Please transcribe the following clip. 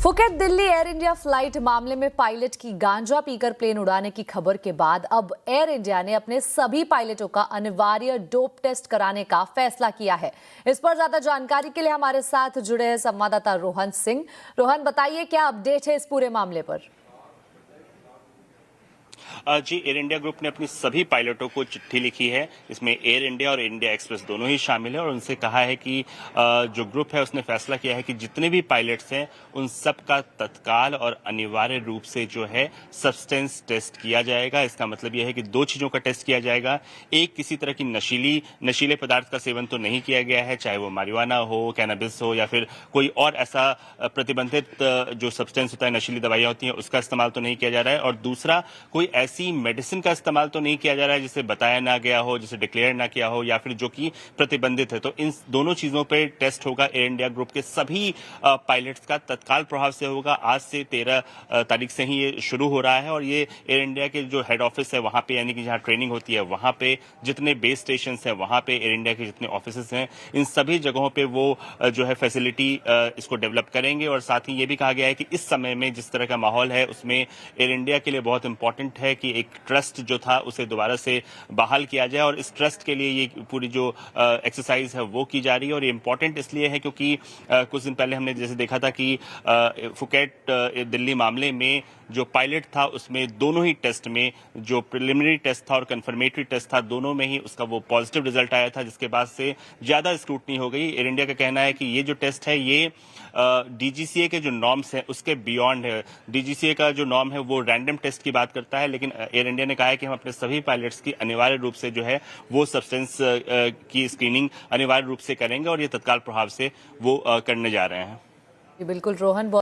Phuket Delhi air India flight मामले में pilot की गांजा पीकर प्लेन उड़ाने की खबर के बाद अब एयर इंडिया ने अपने सभी पायलटों का अनिवार्य डोप टेस्ट कराने का फैसला किया है। इस पर ज्यादा जानकारी के लिए हमारे साथ जुड़े हैं संवाददाता रोहन सिंह। रोहन, बताइए क्या अपडेट है इस पूरे मामले पर? जी, एयर इंडिया ग्रुप ने अपनी सभी पायलटों को चिट्ठी लिखी है। इसमें एयर इंडिया और इंडिया एक्सप्रेस दोनों ही शामिल है और उनसे कहा है कि जो ग्रुप है उसने फैसला किया है कि जितने भी पायलट्स हैं उन सब का तत्काल और अनिवार्य रूप से जो है सब्सटेंस टेस्ट किया जाएगा। इसका मतलब यह है कि दो चीजों का टेस्ट किया जाएगा। एक, किसी तरह की नशीले पदार्थ का सेवन तो नहीं किया गया है, चाहे वो मारिजुआना हो, कैनबिस हो या फिर कोई और ऐसा प्रतिबंधित जो सब्सटेंस होता है, नशीली दवाइयां होती हैं, उसका इस्तेमाल तो नहीं किया जा रहा है। और दूसरा, कोई ऐसी मेडिसिन का इस्तेमाल तो नहीं किया जा रहा है जिसे बताया ना गया हो, जिसे डिक्लेयर ना किया हो या फिर जो कि प्रतिबंधित है। तो इन दोनों चीजों पे टेस्ट होगा एयर इंडिया ग्रुप के सभी पायलट्स का, तत्काल प्रभाव से होगा। आज से 13 तारीख से ही ये शुरू हो रहा है और ये एयर इंडिया के जो हेड ऑफिस है वहां पे, यानी कि जहां ट्रेनिंग होती है वहां पे, जितने बेस स्टेशन है वहां पे, एयर इंडिया के जितने ऑफिस हैं, इन सभी जगहों पे वो जो है फैसिलिटी इसको डेवलप करेंगे। और साथ ही ये भी कहा गया है कि इस समय में जिस तरह का माहौल है उसमें एयर इंडिया के लिए बहुत इंपॉर्टेंट है कि एक ट्रस्ट जो था उसे दोबारा से बहाल किया जाए और इस ट्रस्ट के लिए ये पूरी जो एक्सरसाइज है वो की जा रही है। और ये इंपॉर्टेंट इसलिए है क्योंकि कुछ दिन पहले हमने जैसे देखा था कि फुकेट दिल्ली मामले में जो पायलट था उसमें दोनों ही टेस्ट में, जो प्रिलिमिनरी टेस्ट था और कंफर्मेटरी टेस्ट था, दोनों में ही उसका वो पॉजिटिव रिजल्ट आया था, जिसके बाद से ज्यादा स्क्रूटनी हो गई। एयर इंडिया का कहना है कि ये जो टेस्ट है ये डीजीसीए के जो नॉर्म्स हैं उसके बियॉन्ड है। डीजीसीए का जो नॉर्म है वो रैंडम टेस्ट की बात करता है, लेकिन एयर इंडिया ने कहा है कि हम अपने सभी पायलट्स की अनिवार्य रूप से जो है वो सब्सटेंस की स्क्रीनिंग अनिवार्य रूप से करेंगे और ये तत्काल प्रभाव से वो करने जा रहे हैं। बिल्कुल रोहन।